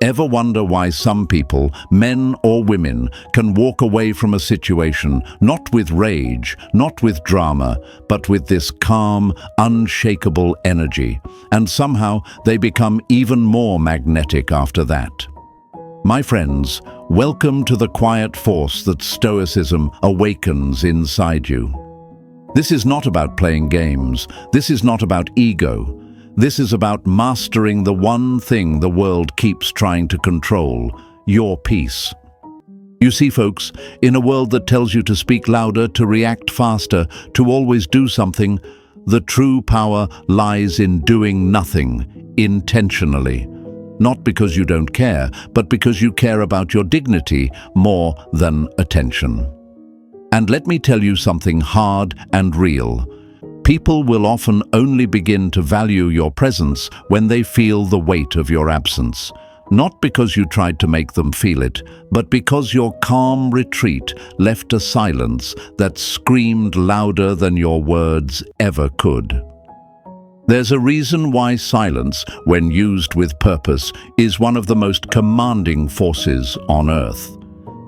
Ever wonder why some people, men or women, can walk away from a situation not with rage, not with drama, but with this calm, unshakable energy, and somehow they become even more magnetic after that? My friends, welcome to the quiet force that Stoicism awakens inside you. This is not about playing games. This is not about ego. This is about mastering the one thing the world keeps trying to control: your peace. You see, folks, in a world that tells you to speak louder, to react faster, to always do something, the true power lies in doing nothing intentionally. Not because you don't care, but because you care about your dignity more than attention. And let me tell you something hard and real. People will often only begin to value your presence when they feel the weight of your absence. Not because you tried to make them feel it, but because your calm retreat left a silence that screamed louder than your words ever could. There's a reason why silence, when used with purpose, is one of the most commanding forces on earth.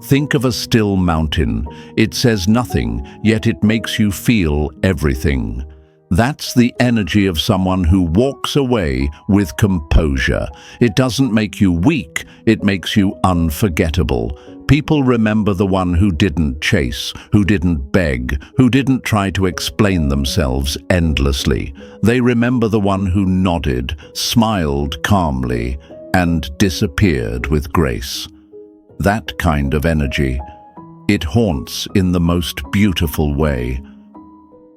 Think of a still mountain. It says nothing, yet it makes you feel everything. That's the energy of someone who walks away with composure. It doesn't make you weak, it makes you unforgettable. People remember the one who didn't chase, who didn't beg, who didn't try to explain themselves endlessly. They remember the one who nodded, smiled calmly, and disappeared with grace. That kind of energy, it haunts in the most beautiful way.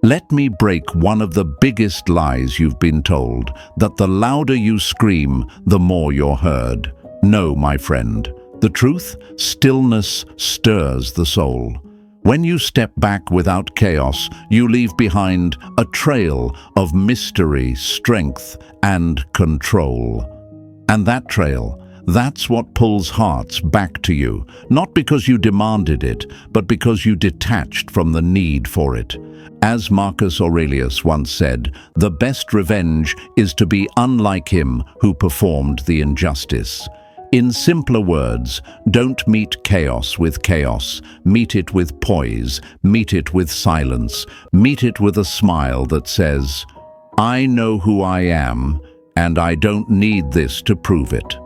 Let me break one of the biggest lies you've been told, that the louder you scream, the more you're heard. No, my friend. The truth? Stillness stirs the soul. When you step back without chaos, you leave behind a trail of mystery, strength, and control. And that trail, that's what pulls hearts back to you, not because you demanded it, but because you detached from the need for it. As Marcus Aurelius once said, the best revenge is to be unlike him who performed the injustice. In simpler words, don't meet chaos with chaos. Meet it with poise, meet it with silence, meet it with a smile that says, "I know who I am, and I don't need this to prove it."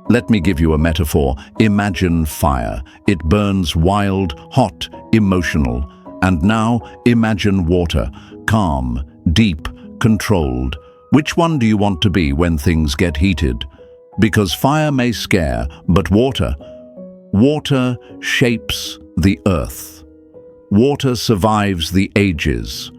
Let me give you a metaphor. Imagine fire. It burns wild, hot, emotional. And now imagine water, calm, deep, controlled. Which one do you want to be when things get heated? Because fire may scare, but water shapes the earth. Water survives the ages.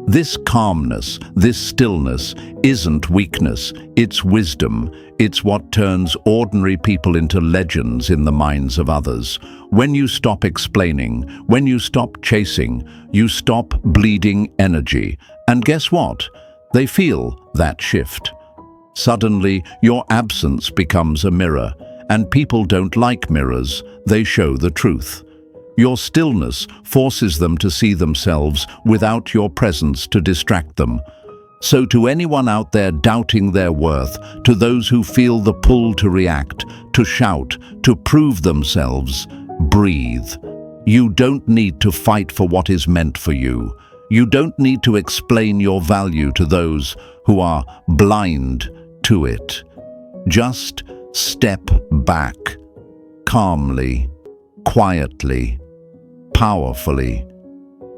This calmness, this stillness, isn't weakness, it's wisdom. It's what turns ordinary people into legends in the minds of others. When you stop explaining, when you stop chasing, you stop bleeding energy. And guess what? They feel that shift. Suddenly, your absence becomes a mirror, and people don't like mirrors, they show the truth. Your stillness forces them to see themselves without your presence to distract them. So to anyone out there doubting their worth, to those who feel the pull to react, to shout, to prove themselves, breathe. You don't need to fight for what is meant for you. You don't need to explain your value to those who are blind to it. Just step back, calmly, quietly, powerfully.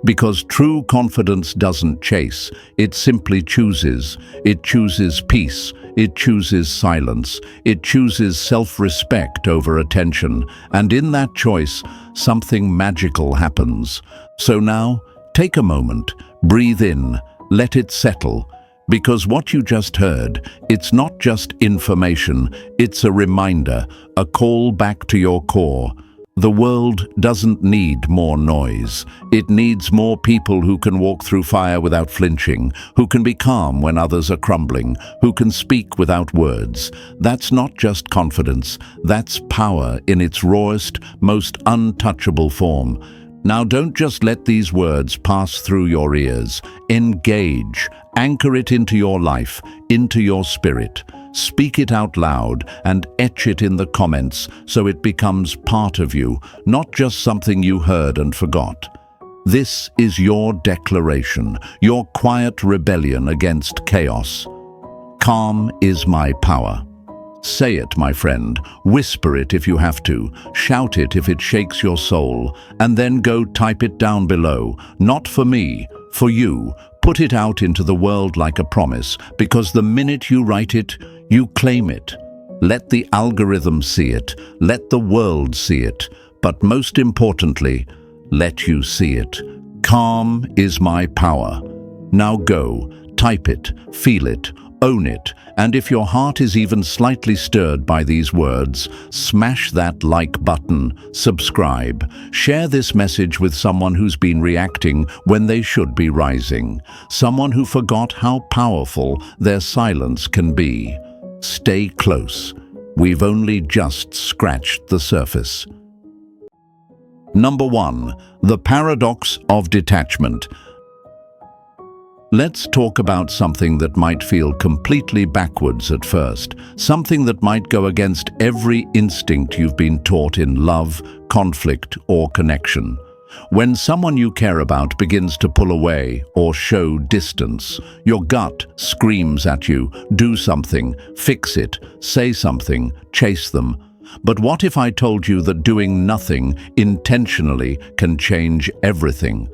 Because true confidence doesn't chase, it simply chooses. It chooses peace, it chooses silence, it chooses self-respect over attention, and in that choice, something magical happens. So now, take a moment, breathe in, let it settle, because what you just heard, it's not just information, it's a reminder, a call back to your core. The world doesn't need more noise. It needs more people who can walk through fire without flinching, who can be calm when others are crumbling, who can speak without words. That's not just confidence, that's power in its rawest, most untouchable form. Now don't just let these words pass through your ears. Engage. Anchor it into your life, into your spirit. Speak it out loud and etch it in the comments so it becomes part of you, not just something you heard and forgot. This is your declaration, your quiet rebellion against chaos. Calm is my power. Say it, my friend. Whisper it if you have to. Shout it if it shakes your soul. And then go type it down below. Not for me, for you. Put it out into the world like a promise, because the minute you write it, you claim it. Let the algorithm see it. Let the world see it. But most importantly, let you see it. Calm is my power. Now go, type it, feel it, own it, and if your heart is even slightly stirred by these words, smash that like button, subscribe, share this message with someone who's been reacting when they should be rising, someone who forgot how powerful their silence can be. Stay close. We've only just scratched the surface. Number 1. The paradox of detachment. Let's talk about something that might feel completely backwards at first, something that might go against every instinct you've been taught in love, conflict, or connection. When someone you care about begins to pull away or show distance, your gut screams at you, do something, fix it, say something, chase them. But what if I told you that doing nothing intentionally can change everything?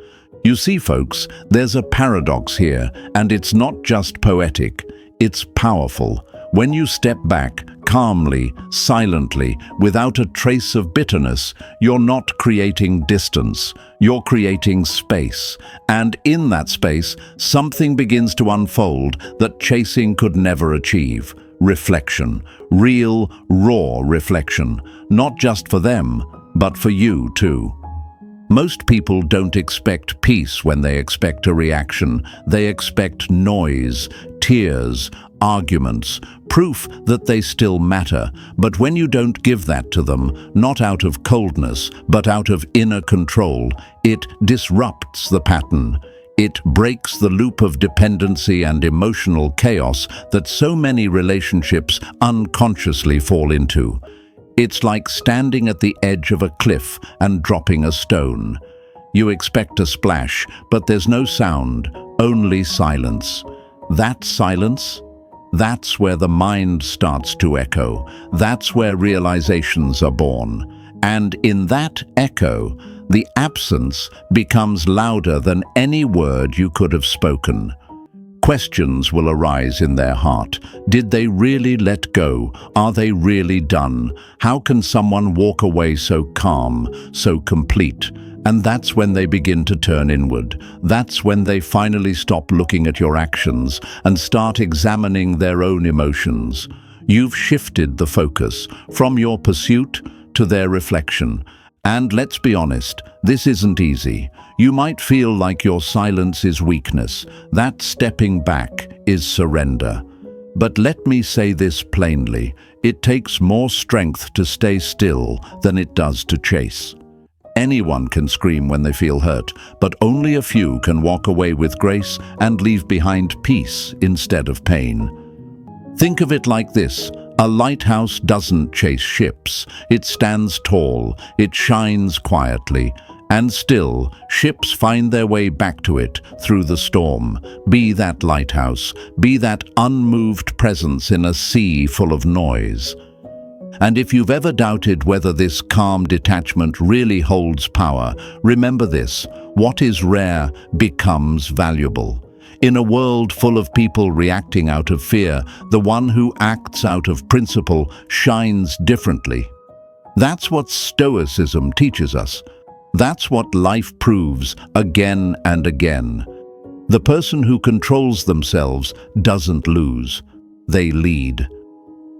You see, folks, there's a paradox here, and it's not just poetic, it's powerful. When you step back, calmly, silently, without a trace of bitterness, you're not creating distance, you're creating space. And in that space, something begins to unfold that chasing could never achieve. Reflection. Real, raw reflection. Not just for them, but for you too. Most people don't expect peace when they expect a reaction. They expect noise, tears, arguments, proof that they still matter. But when you don't give that to them, not out of coldness, but out of inner control, it disrupts the pattern. It breaks the loop of dependency and emotional chaos that so many relationships unconsciously fall into. It's like standing at the edge of a cliff and dropping a stone. You expect a splash, but there's no sound, only silence. That silence? That's where the mind starts to echo. That's where realizations are born. And in that echo, the absence becomes louder than any word you could have spoken. Questions will arise in their heart. Did they really let go? Are they really done? How can someone walk away so calm, so complete? And that's when they begin to turn inward. That's when they finally stop looking at your actions and start examining their own emotions. You've shifted the focus from your pursuit to their reflection. And let's be honest, this isn't easy. You might feel like your silence is weakness, that stepping back is surrender. But let me say this plainly, it takes more strength to stay still than it does to chase. Anyone can scream when they feel hurt, but only a few can walk away with grace and leave behind peace instead of pain. Think of it like this. A lighthouse doesn't chase ships. It stands tall, it shines quietly, and still, ships find their way back to it through the storm. Be that lighthouse, be that unmoved presence in a sea full of noise. And if you've ever doubted whether this calm detachment really holds power, remember this: what is rare becomes valuable. In a world full of people reacting out of fear, the one who acts out of principle shines differently. That's what Stoicism teaches us. That's what life proves again and again. The person who controls themselves doesn't lose. They lead.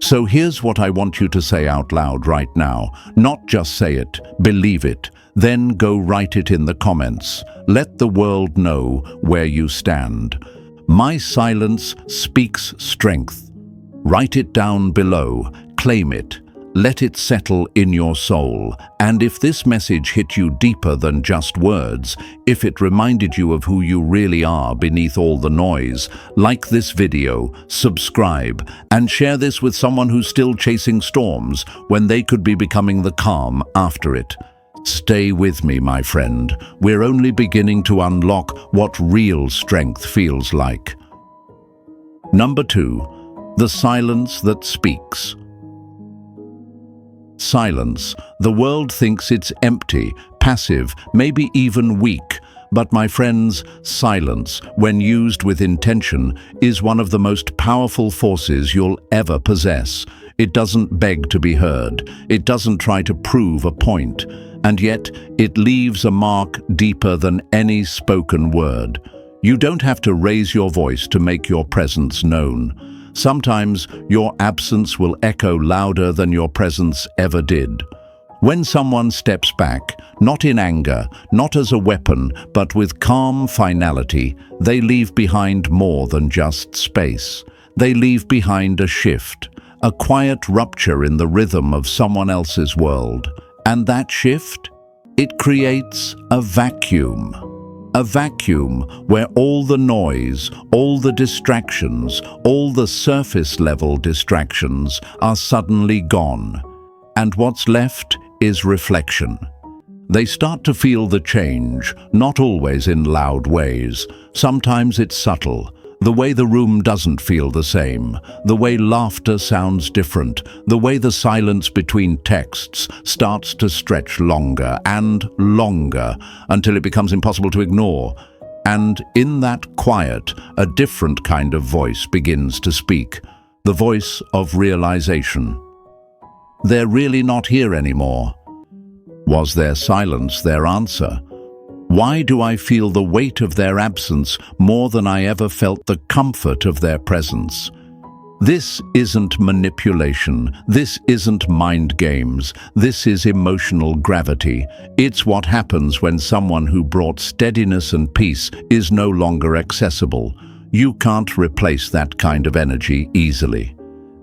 So here's what I want you to say out loud right now. Not just say it, believe it. Then go write it in the comments. Let the world know where you stand. My silence speaks strength. Write it down below. Claim it. Let it settle in your soul. And if this message hit you deeper than just words, if it reminded you of who you really are beneath all the noise, like this video, subscribe, and share this with someone who's still chasing storms when they could be becoming the calm after it. Stay with me, my friend. We're only beginning to unlock what real strength feels like. Number 2, the silence that speaks. Silence. The world thinks it's empty, passive, maybe even weak. But my friends, silence, when used with intention, is one of the most powerful forces you'll ever possess. It doesn't beg to be heard. It doesn't try to prove a point. And yet, it leaves a mark deeper than any spoken word. You don't have to raise your voice to make your presence known. Sometimes your absence will echo louder than your presence ever did. When someone steps back, not in anger, not as a weapon, but with calm finality, they leave behind more than just space. They leave behind a shift, a quiet rupture in the rhythm of someone else's world. And that shift? It creates a vacuum. A vacuum where all the noise, all the distractions, all the surface-level distractions are suddenly gone. And what's left is reflection. They start to feel the change, not always in loud ways. Sometimes it's subtle. The way the room doesn't feel the same, the way laughter sounds different, the way the silence between texts starts to stretch longer and longer until it becomes impossible to ignore. And in that quiet, a different kind of voice begins to speak, the voice of realization. They're really not here anymore. Was their silence their answer? Why do I feel the weight of their absence more than I ever felt the comfort of their presence? This isn't manipulation. This isn't mind games. This is emotional gravity. It's what happens when someone who brought steadiness and peace is no longer accessible. You can't replace that kind of energy easily.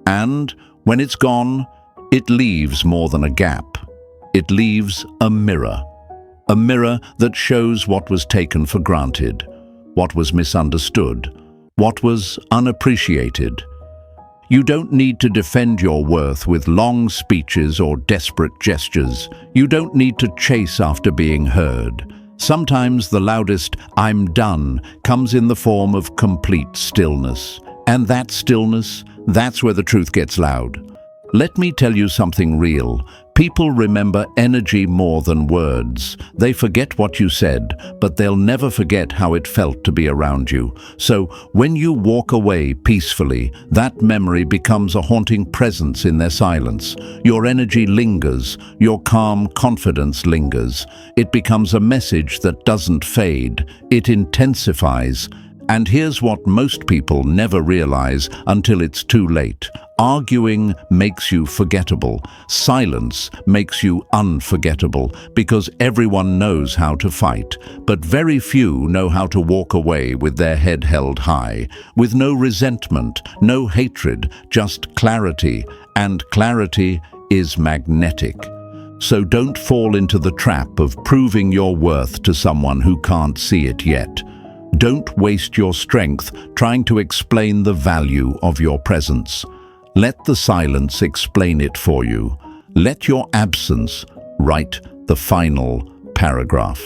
And when it's gone, it leaves more than a gap. It leaves a mirror. A mirror that shows what was taken for granted, what was misunderstood, what was unappreciated. You don't need to defend your worth with long speeches or desperate gestures. You don't need to chase after being heard. Sometimes the loudest "I'm done" comes in the form of complete stillness. And that stillness, that's where the truth gets loud. Let me tell you something real. People remember energy more than words. They forget what you said, but they'll never forget how it felt to be around you. So when you walk away peacefully, that memory becomes a haunting presence in their silence. Your energy lingers. Your calm confidence lingers. It becomes a message that doesn't fade. It intensifies. And here's what most people never realize until it's too late. Arguing makes you forgettable. Silence makes you unforgettable because everyone knows how to fight, but very few know how to walk away with their head held high, with no resentment, no hatred, just clarity. And clarity is magnetic. So don't fall into the trap of proving your worth to someone who can't see it yet. Don't waste your strength trying to explain the value of your presence. Let the silence explain it for you. Let your absence write the final paragraph.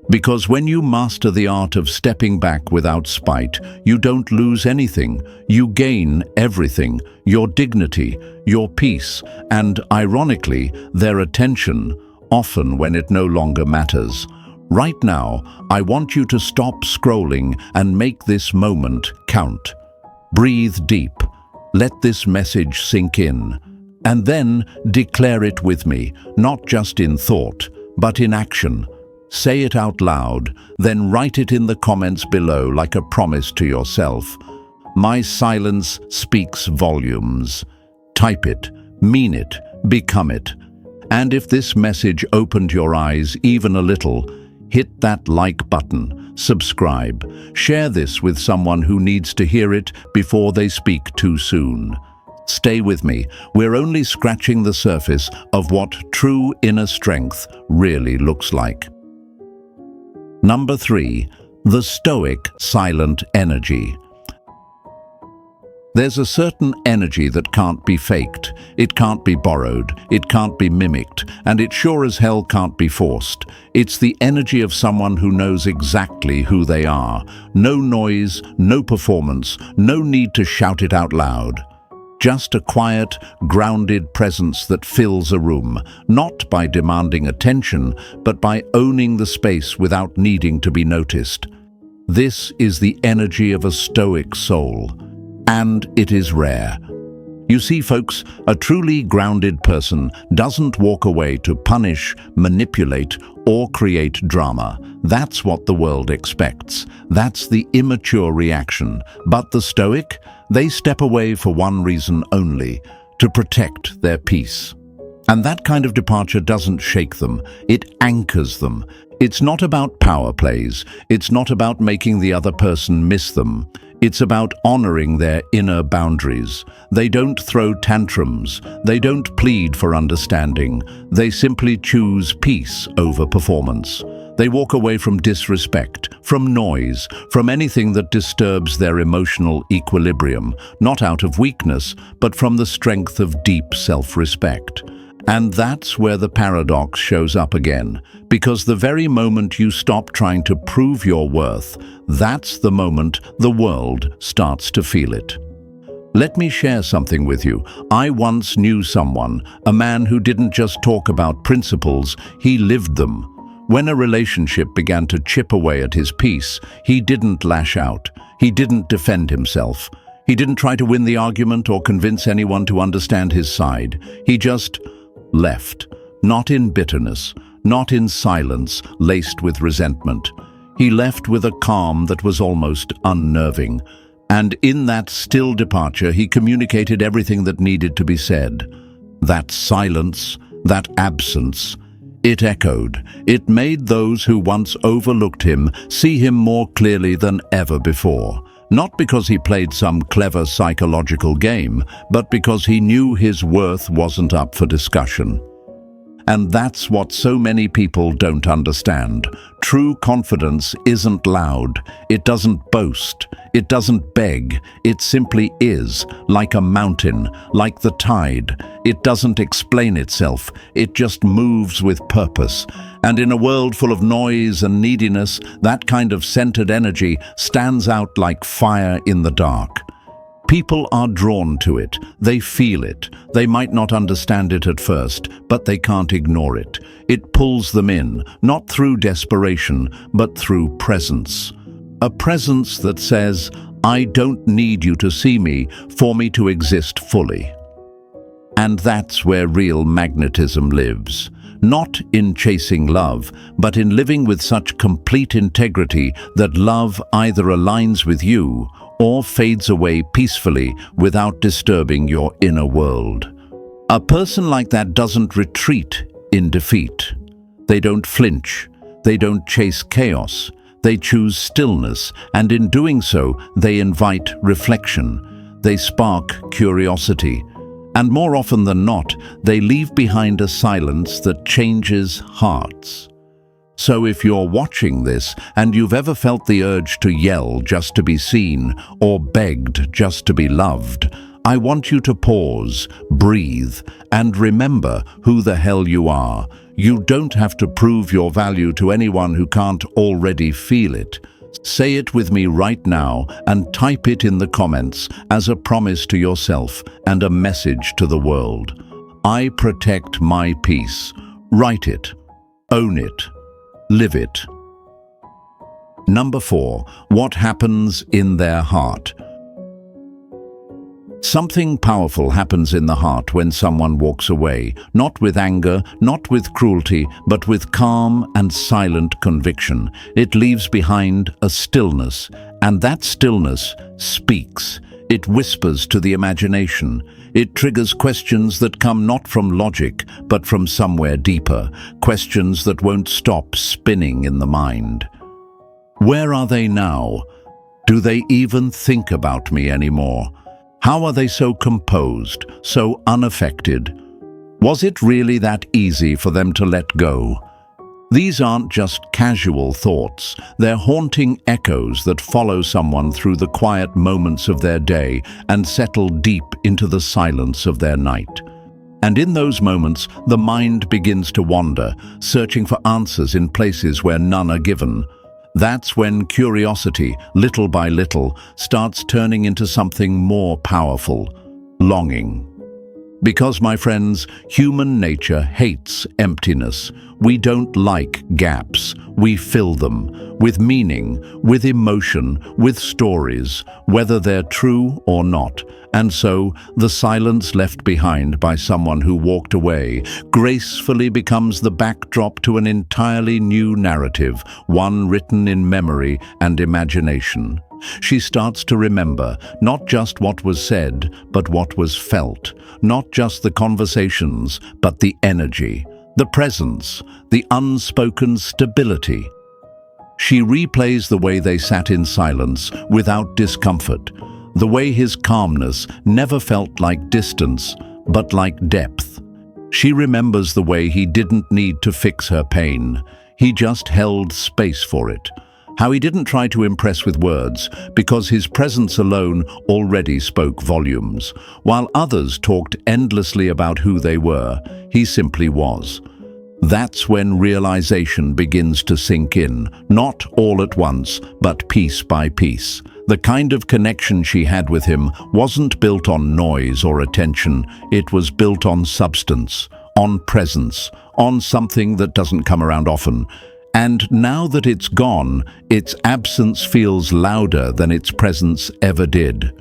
Because when you master the art of stepping back without spite, you don't lose anything. You gain everything: your dignity, your peace, and, ironically, their attention, often when it no longer matters. Right now, I want you to stop scrolling and make this moment count. Breathe deep. Let this message sink in. And then declare it with me, not just in thought, but in action. Say it out loud, then write it in the comments below like a promise to yourself. My silence speaks volumes. Type it, mean it, become it. And if this message opened your eyes even a little, hit that like button, subscribe, share this with someone who needs to hear it before they speak too soon. Stay with me. We're only scratching the surface of what true inner strength really looks like. Number 3. The Stoic silent energy. There's a certain energy that can't be faked, it can't be borrowed, it can't be mimicked, and it sure as hell can't be forced. It's the energy of someone who knows exactly who they are. No noise, no performance, no need to shout it out loud. Just a quiet, grounded presence that fills a room, not by demanding attention, but by owning the space without needing to be noticed. This is the energy of a Stoic soul. And it is rare. You see, folks, a truly grounded person doesn't walk away to punish, manipulate, or create drama. That's what the world expects. That's the immature reaction. But the Stoic, they step away for one reason only: to protect their peace. And that kind of departure doesn't shake them, it anchors them. It's not about power plays, it's not about making the other person miss them. It's about honoring their inner boundaries. They don't throw tantrums. They don't plead for understanding. They simply choose peace over performance. They walk away from disrespect, from noise, from anything that disturbs their emotional equilibrium, not out of weakness, but from the strength of deep self-respect. And that's where the paradox shows up again, because the very moment you stop trying to prove your worth, that's the moment the world starts to feel it. Let me share something with you. I once knew someone, a man who didn't just talk about principles, he lived them. When a relationship began to chip away at his peace, he didn't lash out. He didn't defend himself. He didn't try to win the argument or convince anyone to understand his side. He just left, not in bitterness, not in silence laced with resentment. He left with a calm that was almost unnerving. And in that still departure, he communicated everything that needed to be said. That silence, that absence, it echoed. It made those who once overlooked him see him more clearly than ever before. Not because he played some clever psychological game, but because he knew his worth wasn't up for discussion. And that's what so many people don't understand. True confidence isn't loud. It doesn't boast. It doesn't beg. It simply is, like a mountain, like the tide. It doesn't explain itself. It just moves with purpose. And in a world full of noise and neediness, that kind of centered energy stands out like fire in the dark. People are drawn to it. They feel it. They might not understand it at first, but they can't ignore it. It pulls them in, not through desperation, but through presence. A presence that says, I don't need you to see me for me to exist fully. And that's where real magnetism lives. Not in chasing love, but in living with such complete integrity that love either aligns with you or fades away peacefully without disturbing your inner world. A person like that doesn't retreat in defeat. They don't flinch. They don't chase chaos. They choose stillness, and in doing so, they invite reflection. They spark curiosity. And more often than not, they leave behind a silence that changes hearts. So if you're watching this and you've ever felt the urge to yell just to be seen or begged just to be loved, I want you to pause, breathe, and remember who the hell you are. You don't have to prove your value to anyone who can't already feel it. Say it with me right now and type it in the comments as a promise to yourself and a message to the world. I protect my peace. Write it. Own it. Live it. Number 4. What happens in their heart? Something powerful happens in the heart when someone walks away, not with anger, not with cruelty, but with calm and silent conviction. It leaves behind a stillness, and that stillness speaks. It whispers to the imagination. It triggers questions that come not from logic, but from somewhere deeper, questions that won't stop spinning in the mind. Where are they now? Do they even think about me anymore? How are they so composed, so unaffected? Was it really that easy for them to let go? These aren't just casual thoughts, they're haunting echoes that follow someone through the quiet moments of their day and settle deep into the silence of their night. And in those moments, the mind begins to wander, searching for answers in places where none are given. That's when curiosity, little by little, starts turning into something more powerful: longing. Because, my friends, human nature hates emptiness. We don't like gaps. We fill them with meaning, with emotion, with stories, whether they're true or not. And so, the silence left behind by someone who walked away gracefully becomes the backdrop to an entirely new narrative, one written in memory and imagination. She starts to remember not just what was said, but what was felt, not just the conversations, but the energy, the presence, the unspoken stability. She replays the way they sat in silence without discomfort, the way his calmness never felt like distance, but like depth. She remembers the way he didn't need to fix her pain. He just held space for it. How he didn't try to impress with words, because his presence alone already spoke volumes. While others talked endlessly about who they were, he simply was. That's when realization begins to sink in, not all at once, but piece by piece. The kind of connection she had with him wasn't built on noise or attention, it was built on substance, on presence, on something that doesn't come around often. And now that it's gone, its absence feels louder than its presence ever did.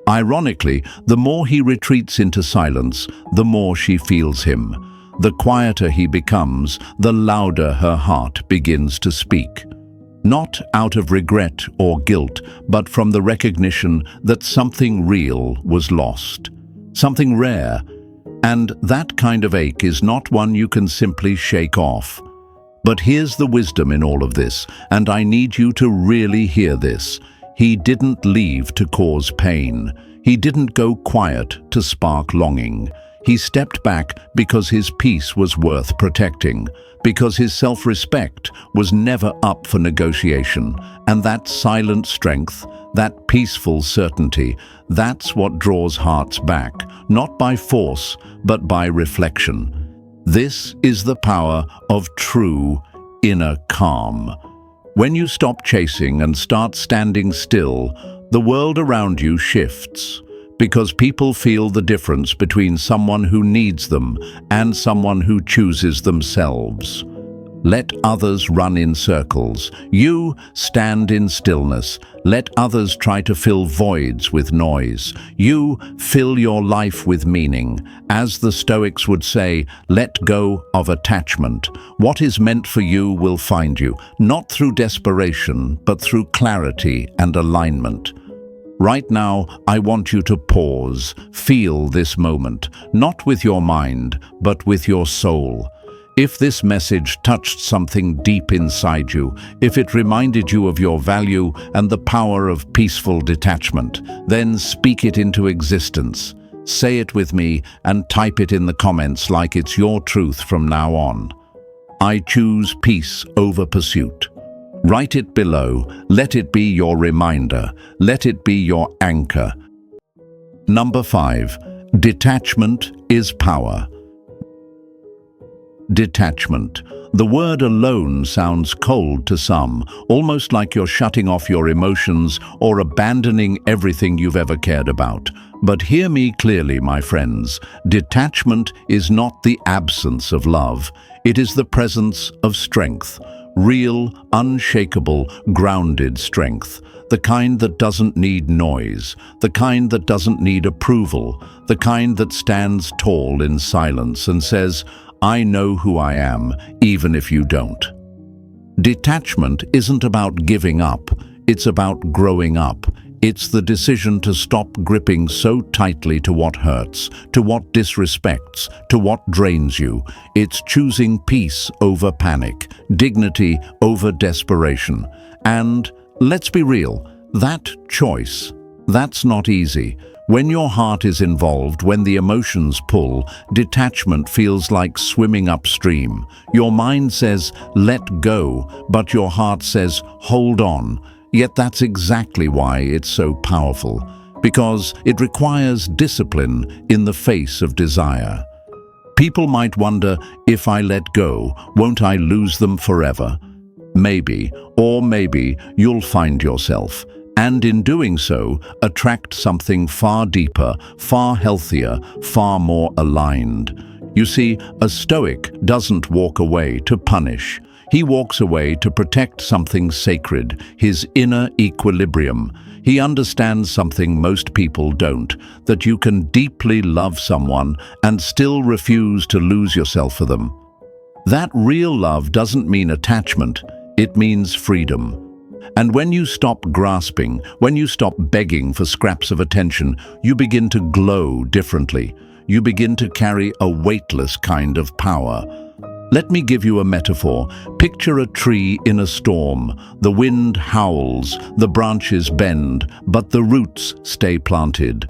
Ironically, the more he retreats into silence, the more she feels him. The quieter he becomes, the louder her heart begins to speak. Not out of regret or guilt, but from the recognition that something real was lost. Something rare. And that kind of ache is not one you can simply shake off. But here's the wisdom in all of this, and I need you to really hear this. He didn't leave to cause pain. He didn't go quiet to spark longing. He stepped back because his peace was worth protecting, because his self-respect was never up for negotiation. And that silent strength, that peaceful certainty, that's what draws hearts back, not by force, but by reflection. This is the power of true inner calm. When you stop chasing and start standing still, the world around you shifts, because people feel the difference between someone who needs them and someone who chooses themselves. Let others run in circles. You stand in stillness. Let others try to fill voids with noise. You fill your life with meaning. As the Stoics would say, let go of attachment. What is meant for you will find you, not through desperation, but through clarity and alignment. Right now, I want you to pause, feel this moment, not with your mind, but with your soul. If this message touched something deep inside you, if it reminded you of your value and the power of peaceful detachment, then speak it into existence. Say it with me and type it in the comments like it's your truth from now on. I choose peace over pursuit. Write it below. Let it be your reminder. Let it be your anchor. Number 5. Detachment is power. Detachment. The word alone sounds cold to some, almost like you're shutting off your emotions or abandoning everything you've ever cared about. But hear me clearly, my friends. Detachment is not the absence of love. It is the presence of strength. Real, unshakable, grounded strength. The kind that doesn't need noise. The kind that doesn't need approval. The kind that stands tall in silence and says, I know who I am, even if you don't. Detachment isn't about giving up, it's about growing up. It's the decision to stop gripping so tightly to what hurts, to what disrespects, to what drains you. It's choosing peace over panic, dignity over desperation. And let's be real, that choice, that's not easy. When your heart is involved, when the emotions pull, detachment feels like swimming upstream. Your mind says, let go, but your heart says, hold on. Yet that's exactly why it's so powerful, because it requires discipline in the face of desire. People might wonder, if I let go, won't I lose them forever? Maybe, or maybe you'll find yourself, and in doing so, attract something far deeper, far healthier, far more aligned. You see, a Stoic doesn't walk away to punish. He walks away to protect something sacred, his inner equilibrium. He understands something most people don't, that you can deeply love someone and still refuse to lose yourself for them. That real love doesn't mean attachment, it means freedom. And when you stop grasping, when you stop begging for scraps of attention, you begin to glow differently. You begin to carry a weightless kind of power. Let me give you a metaphor. Picture a tree in a storm. The wind howls, the branches bend, but the roots stay planted.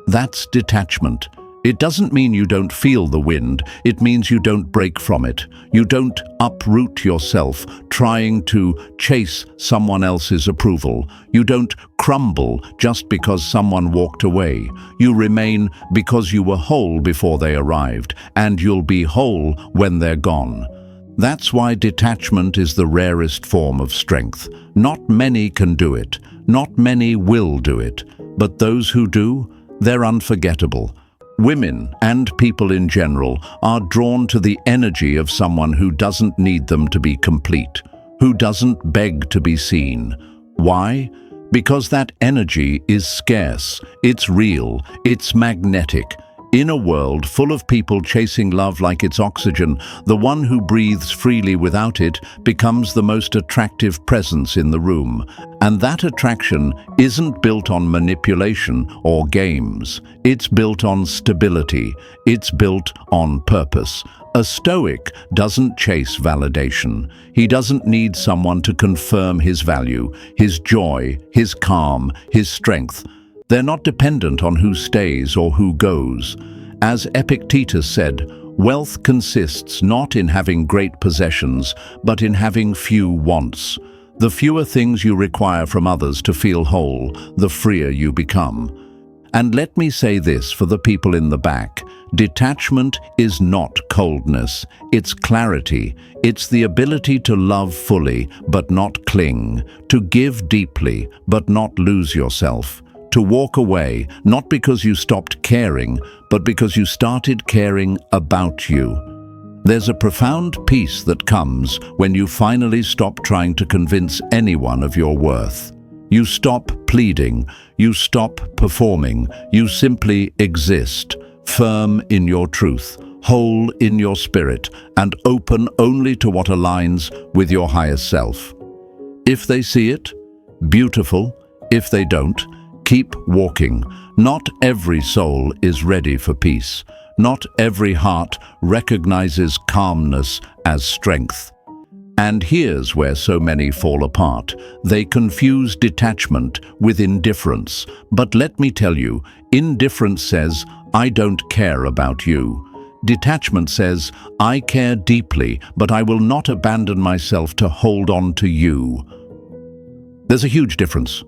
That's detachment. It doesn't mean you don't feel the wind, it means you don't break from it. You don't uproot yourself trying to chase someone else's approval. You don't crumble just because someone walked away. You remain because you were whole before they arrived, and you'll be whole when they're gone. That's why detachment is the rarest form of strength. Not many can do it, not many will do it, but those who do, they're unforgettable. Women, and people in general, are drawn to the energy of someone who doesn't need them to be complete, who doesn't beg to be seen. Why? Because that energy is scarce, it's real, it's magnetic. In a world full of people chasing love like it's oxygen, the one who breathes freely without it becomes the most attractive presence in the room. And that attraction isn't built on manipulation or games. It's built on stability. It's built on purpose. A Stoic doesn't chase validation. He doesn't need someone to confirm his value, his joy, his calm, his strength. They're not dependent on who stays or who goes. As Epictetus said, wealth consists not in having great possessions, but in having few wants. The fewer things you require from others to feel whole, the freer you become. And let me say this for the people in the back. Detachment is not coldness, it's clarity. It's the ability to love fully, but not cling, to give deeply, but not lose yourself. To walk away, not because you stopped caring, but because you started caring about you. There's a profound peace that comes when you finally stop trying to convince anyone of your worth. You stop pleading, you stop performing, you simply exist, firm in your truth, whole in your spirit, and open only to what aligns with your highest self. If they see it, beautiful. If they don't, keep walking. Not every soul is ready for peace. Not every heart recognizes calmness as strength. And here's where so many fall apart. They confuse detachment with indifference. But let me tell you, indifference says, I don't care about you. Detachment says, I care deeply, but I will not abandon myself to hold on to you. There's a huge difference.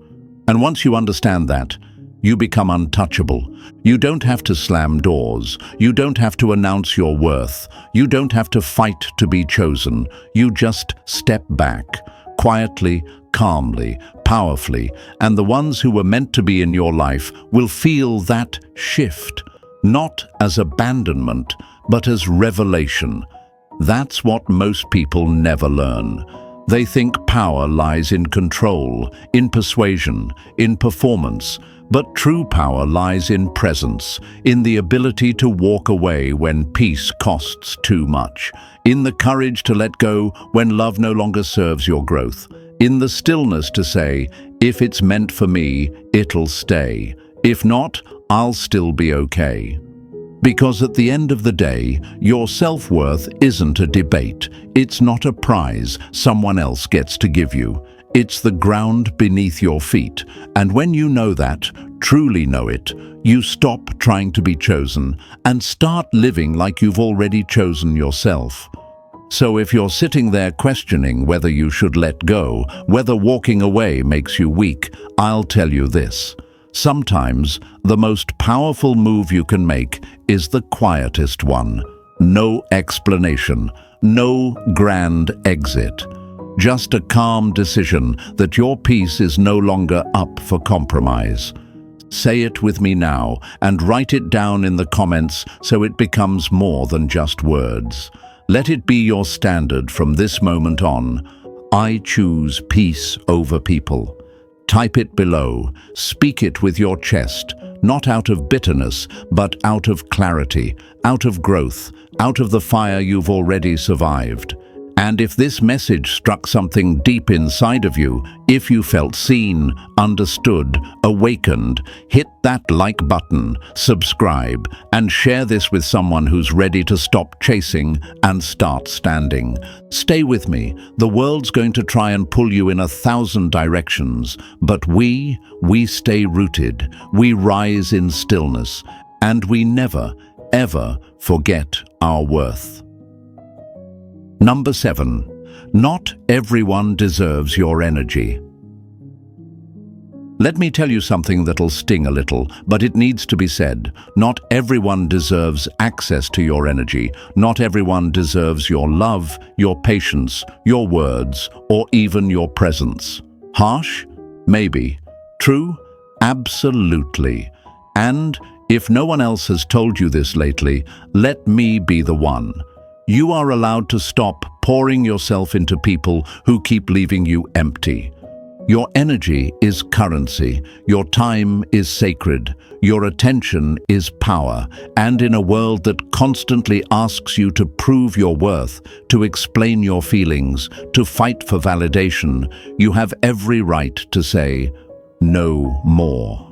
And once you understand that, you become untouchable. You don't have to slam doors. You don't have to announce your worth. You don't have to fight to be chosen. You just step back, quietly, calmly, powerfully, and the ones who were meant to be in your life will feel that shift, not as abandonment, but as revelation. That's what most people never learn. They think power lies in control, in persuasion, in performance, but true power lies in presence, in the ability to walk away when peace costs too much, in the courage to let go when love no longer serves your growth, in the stillness to say, if it's meant for me, it'll stay. If not, I'll still be okay. Because at the end of the day, your self-worth isn't a debate. It's not a prize someone else gets to give you. It's the ground beneath your feet, and when you know that, truly know it, you stop trying to be chosen and start living like you've already chosen yourself. So if you're sitting there questioning whether you should let go, whether walking away makes you weak, I'll tell you this. Sometimes the most powerful move you can make is the quietest one. No explanation, no grand exit. Just a calm decision that your peace is no longer up for compromise. Say it with me now and write it down in the comments so it becomes more than just words. Let it be your standard from this moment on. I choose peace over people. Type it below. Speak it with your chest, not out of bitterness, but out of clarity, out of growth, out of the fire you've already survived. And if this message struck something deep inside of you, if you felt seen, understood, awakened, hit that like button, subscribe, and share this with someone who's ready to stop chasing and start standing. Stay with me. The world's going to try and pull you in 1,000 directions, but we stay rooted, we rise in stillness, and we never, ever forget our worth. Number 7. Not everyone deserves your energy. Let me tell you something that'll sting a little, but it needs to be said. Not everyone deserves access to your energy. Not everyone deserves your love, your patience, your words, or even your presence. Harsh? Maybe. True? Absolutely. And if no one else has told you this lately, let me be the one. You are allowed to stop pouring yourself into people who keep leaving you empty. Your energy is currency, your time is sacred, your attention is power, and in a world that constantly asks you to prove your worth, to explain your feelings, to fight for validation, you have every right to say, no more.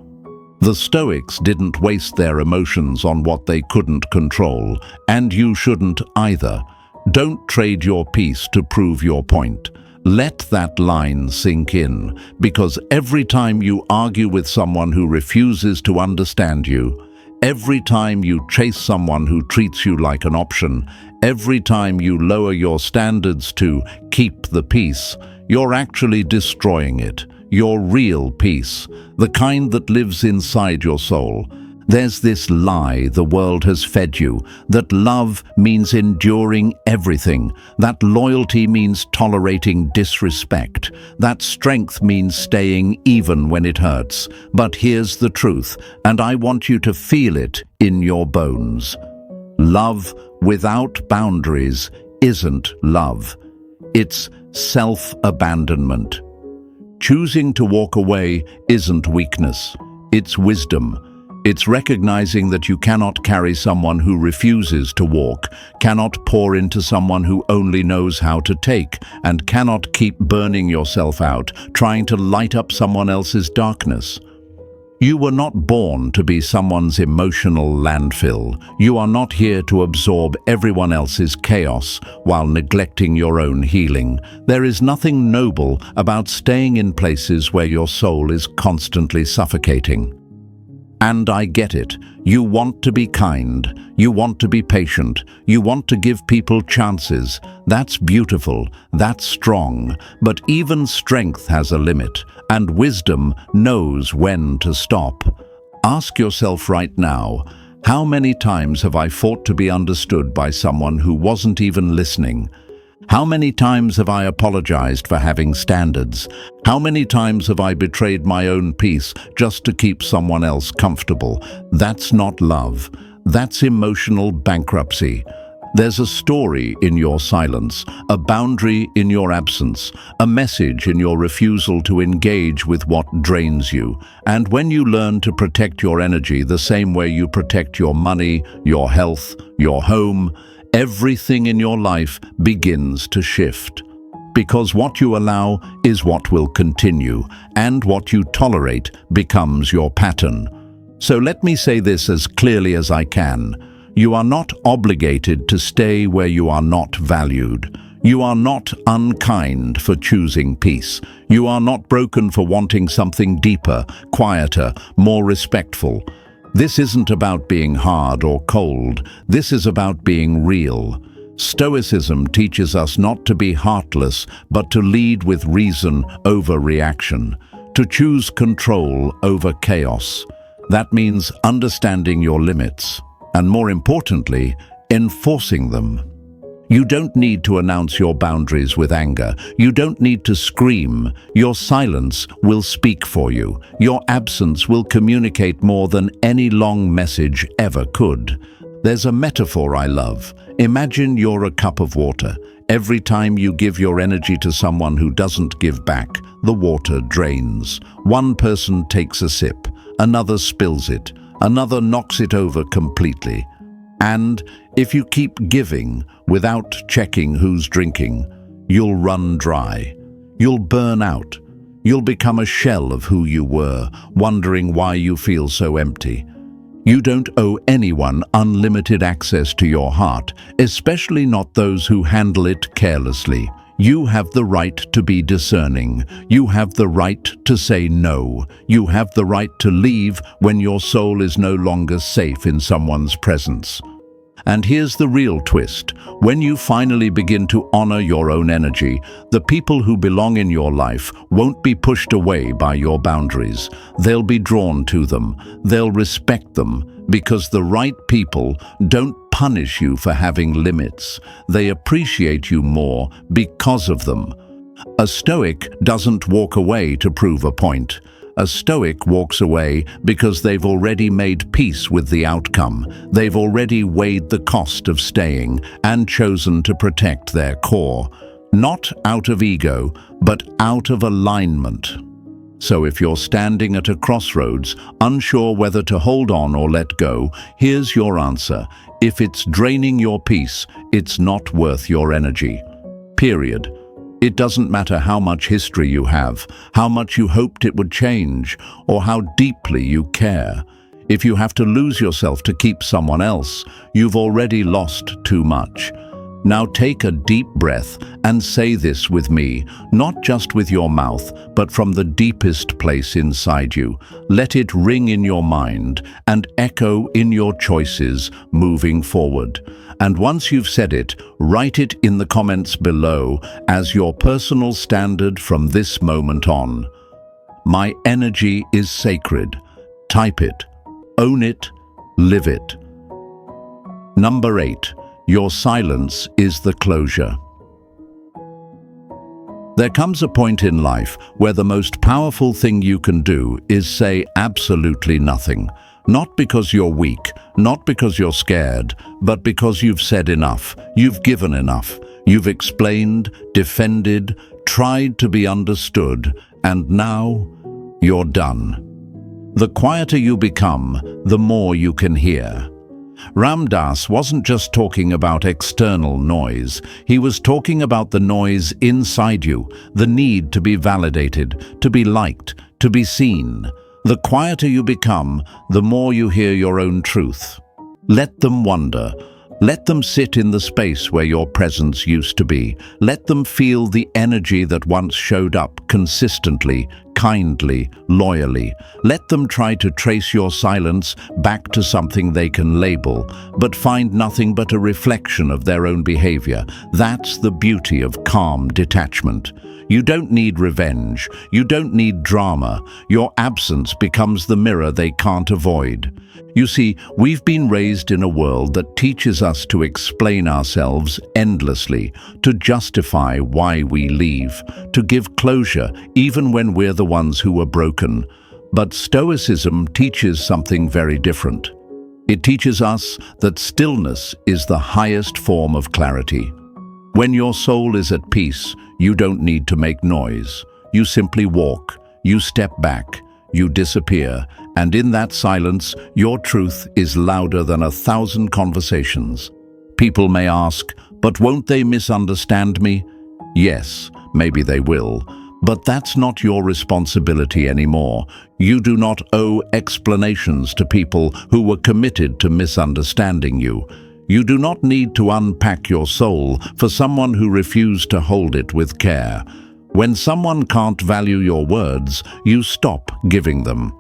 The Stoics didn't waste their emotions on what they couldn't control, and you shouldn't either. Don't trade your peace to prove your point. Let that line sink in, because every time you argue with someone who refuses to understand you, every time you chase someone who treats you like an option, every time you lower your standards to keep the peace, you're actually destroying it. Your real peace, the kind that lives inside your soul. There's this lie the world has fed you, that love means enduring everything, that loyalty means tolerating disrespect, that strength means staying even when it hurts. But here's the truth, and I want you to feel it in your bones. Love without boundaries isn't love. It's self-abandonment. Choosing to walk away isn't weakness, it's wisdom. It's recognizing that you cannot carry someone who refuses to walk, cannot pour into someone who only knows how to take, and cannot keep burning yourself out, trying to light up someone else's darkness. You were not born to be someone's emotional landfill. You are not here to absorb everyone else's chaos while neglecting your own healing. There is nothing noble about staying in places where your soul is constantly suffocating. And I get it. You want to be kind. You want to be patient. You want to give people chances. That's beautiful. That's strong. But even strength has a limit, and wisdom knows when to stop. Ask yourself right now, how many times have I fought to be understood by someone who wasn't even listening? How many times have I apologized for having standards? How many times have I betrayed my own peace just to keep someone else comfortable? That's not love. That's emotional bankruptcy. There's a story in your silence, a boundary in your absence, a message in your refusal to engage with what drains you. And when you learn to protect your energy the same way you protect your money, your health, your home, everything in your life begins to shift. Because what you allow is what will continue, and what you tolerate becomes your pattern. So let me say this as clearly as I can. You are not obligated to stay where you are not valued. You are not unkind for choosing peace. You are not broken for wanting something deeper, quieter, more respectful. This isn't about being hard or cold. This is about being real. Stoicism teaches us not to be heartless, but to lead with reason over reaction, to choose control over chaos. That means understanding your limits, and more importantly, enforcing them. You don't need to announce your boundaries with anger. You don't need to scream. Your silence will speak for you. Your absence will communicate more than any long message ever could. There's a metaphor I love. Imagine you're a cup of water. Every time you give your energy to someone who doesn't give back, the water drains. One person takes a sip, another spills it, another knocks it over completely. And if you keep giving without checking who's drinking, you'll run dry. You'll burn out. You'll become a shell of who you were, wondering why you feel so empty. You don't owe anyone unlimited access to your heart, especially not those who handle it carelessly. You have the right to be discerning. You have the right to say no. You have the right to leave when your soul is no longer safe in someone's presence. And here's the real twist. When you finally begin to honor your own energy, the people who belong in your life won't be pushed away by your boundaries. They'll be drawn to them. They'll respect them, because the right people don't punish you for having limits. They appreciate you more because of them. A Stoic doesn't walk away to prove a point. A Stoic walks away because they've already made peace with the outcome. They've already weighed the cost of staying and chosen to protect their core. Not out of ego, but out of alignment. So if you're standing at a crossroads, unsure whether to hold on or let go, here's your answer. If it's draining your peace, it's not worth your energy. Period. It doesn't matter how much history you have, how much you hoped it would change, or how deeply you care. If you have to lose yourself to keep someone else, you've already lost too much. Now take a deep breath and say this with me, not just with your mouth, but from the deepest place inside you. Let it ring in your mind and echo in your choices moving forward. And once you've said it, write it in the comments below as your personal standard from this moment on. My energy is sacred. Type it. Own it. Live it. Number 8. Your silence is the closure. There comes a point in life where the most powerful thing you can do is say absolutely nothing. Not because you're weak, not because you're scared, but because you've said enough, you've given enough, you've explained, defended, tried to be understood, and now you're done. The quieter you become, the more you can hear. Ram Dass wasn't just talking about external noise. He was talking about the noise inside you, the need to be validated, to be liked, to be seen. The quieter you become, the more you hear your own truth. Let them wander. Let them sit in the space where your presence used to be. Let them feel the energy that once showed up consistently, kindly, loyally. Let them try to trace your silence back to something they can label, but find nothing but a reflection of their own behavior. That's the beauty of calm detachment. You don't need revenge. You don't need drama. Your absence becomes the mirror they can't avoid. You see, we've been raised in a world that teaches us to explain ourselves endlessly, to justify why we leave, to give closure even when we're the ones who were broken. But Stoicism teaches something very different. It teaches us that stillness is the highest form of clarity. When your soul is at peace, you don't need to make noise. You simply walk, you step back, you disappear, and in that silence, your truth is louder than 1,000 conversations. People may ask, but won't they misunderstand me? Yes, maybe they will, but that's not your responsibility anymore. You do not owe explanations to people who were committed to misunderstanding you. You do not need to unpack your soul for someone who refused to hold it with care. When someone can't value your words, you stop giving them.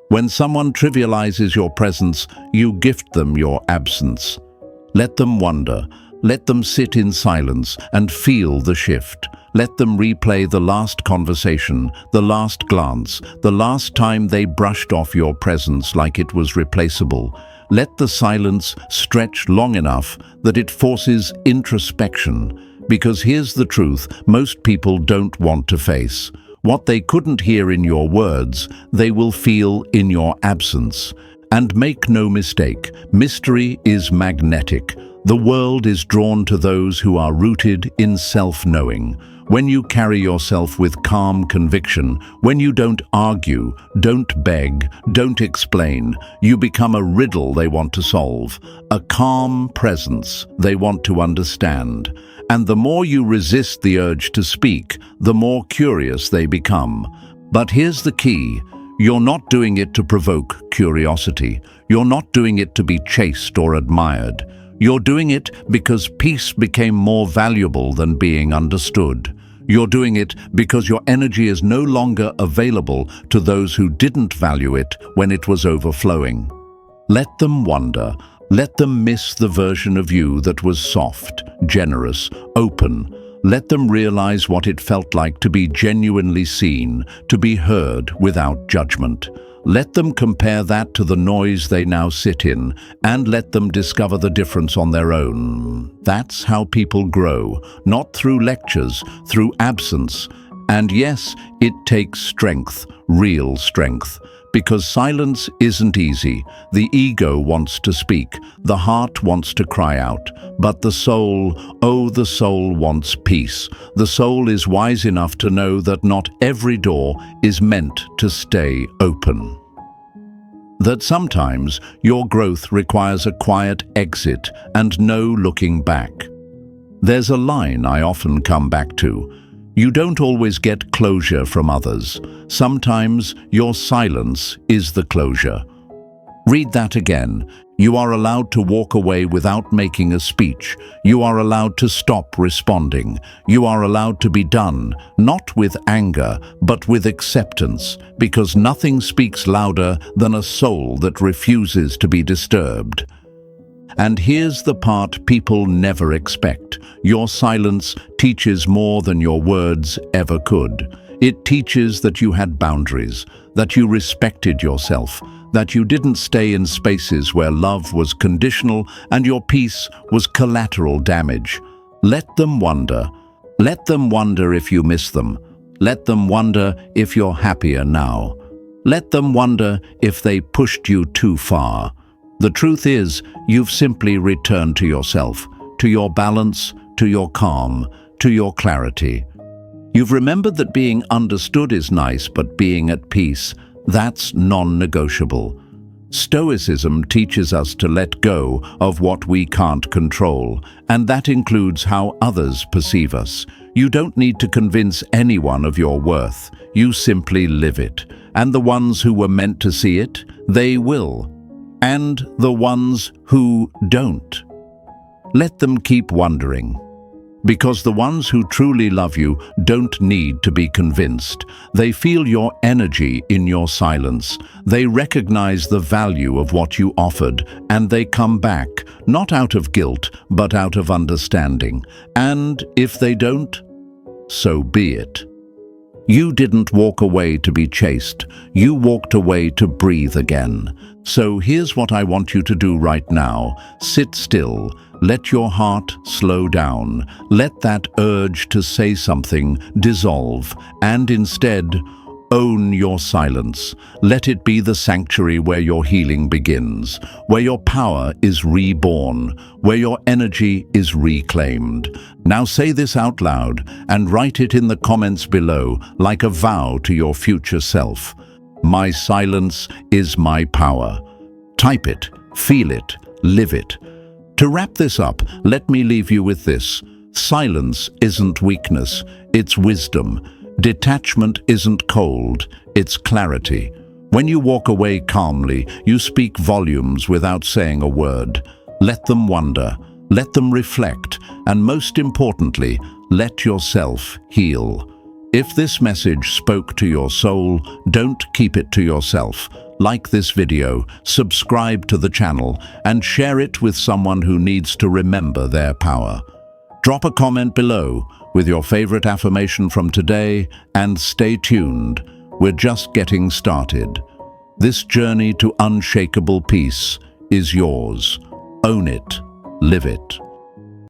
When someone trivializes your presence, you gift them your absence. Let them wonder. Let them sit in silence and feel the shift. Let them replay the last conversation, the last glance, the last time they brushed off your presence like it was replaceable. Let the silence stretch long enough that it forces introspection. Because here's the truth most people don't want to face. What they couldn't hear in your words, they will feel in your absence. And make no mistake, mystery is magnetic. The world is drawn to those who are rooted in self-knowing. When you carry yourself with calm conviction, when you don't argue, don't beg, don't explain, you become a riddle they want to solve, a calm presence they want to understand. And the more you resist the urge to speak, the more curious they become. But here's the key. You're not doing it to provoke curiosity. You're not doing it to be chased or admired. You're doing it because peace became more valuable than being understood. You're doing it because your energy is no longer available to those who didn't value it when it was overflowing. Let them wonder. Let them miss the version of you that was soft, generous, open. Let them realize what it felt like to be genuinely seen, to be heard without judgment. Let them compare that to the noise they now sit in, and let them discover the difference on their own. That's how people grow, not through lectures, through absence. And yes, it takes strength, real strength. Because silence isn't easy. The ego wants to speak, the heart wants to cry out, but the soul, oh, the soul wants peace. The soul is wise enough to know that not every door is meant to stay open. That sometimes your growth requires a quiet exit and no looking back. There's a line I often come back to. You don't always get closure from others. Sometimes your silence is the closure. Read that again. You are allowed to walk away without making a speech. You are allowed to stop responding. You are allowed to be done, not with anger, but with acceptance, because nothing speaks louder than a soul that refuses to be disturbed. And here's the part people never expect. Your silence teaches more than your words ever could. It teaches that you had boundaries, that you respected yourself, that you didn't stay in spaces where love was conditional and your peace was collateral damage. Let them wonder. Let them wonder if you miss them. Let them wonder if you're happier now. Let them wonder if they pushed you too far. The truth is, you've simply returned to yourself, to your balance, to your calm, to your clarity. You've remembered that being understood is nice, but being at peace, that's non-negotiable. Stoicism teaches us to let go of what we can't control, and that includes how others perceive us. You don't need to convince anyone of your worth. You simply live it. And the ones who were meant to see it, they will. And the ones who don't. Let them keep wondering. Because the ones who truly love you don't need to be convinced. They feel your energy in your silence. They recognize the value of what you offered, and they come back, not out of guilt, but out of understanding. And if they don't, so be it. You didn't walk away to be chased. You walked away to breathe again. So here's what I want you to do right now. Sit still. Let your heart slow down. Let that urge to say something dissolve, and instead, own your silence. Let it be the sanctuary where your healing begins, where your power is reborn, where your energy is reclaimed. Now say this out loud and write it in the comments below like a vow to your future self. My silence is my power. Type it, feel it, live it. To wrap this up, let me leave you with this. Silence isn't weakness, it's wisdom. Detachment isn't cold, it's clarity. When you walk away calmly, you speak volumes without saying a word. Let them wonder, let them reflect, and most importantly, let yourself heal. If this message spoke to your soul, don't keep it to yourself. Like this video, subscribe to the channel, and share it with someone who needs to remember their power. Drop a comment below with your favorite affirmation from today, and stay tuned. We're just getting started. This journey to unshakable peace is yours. Own it. Live it.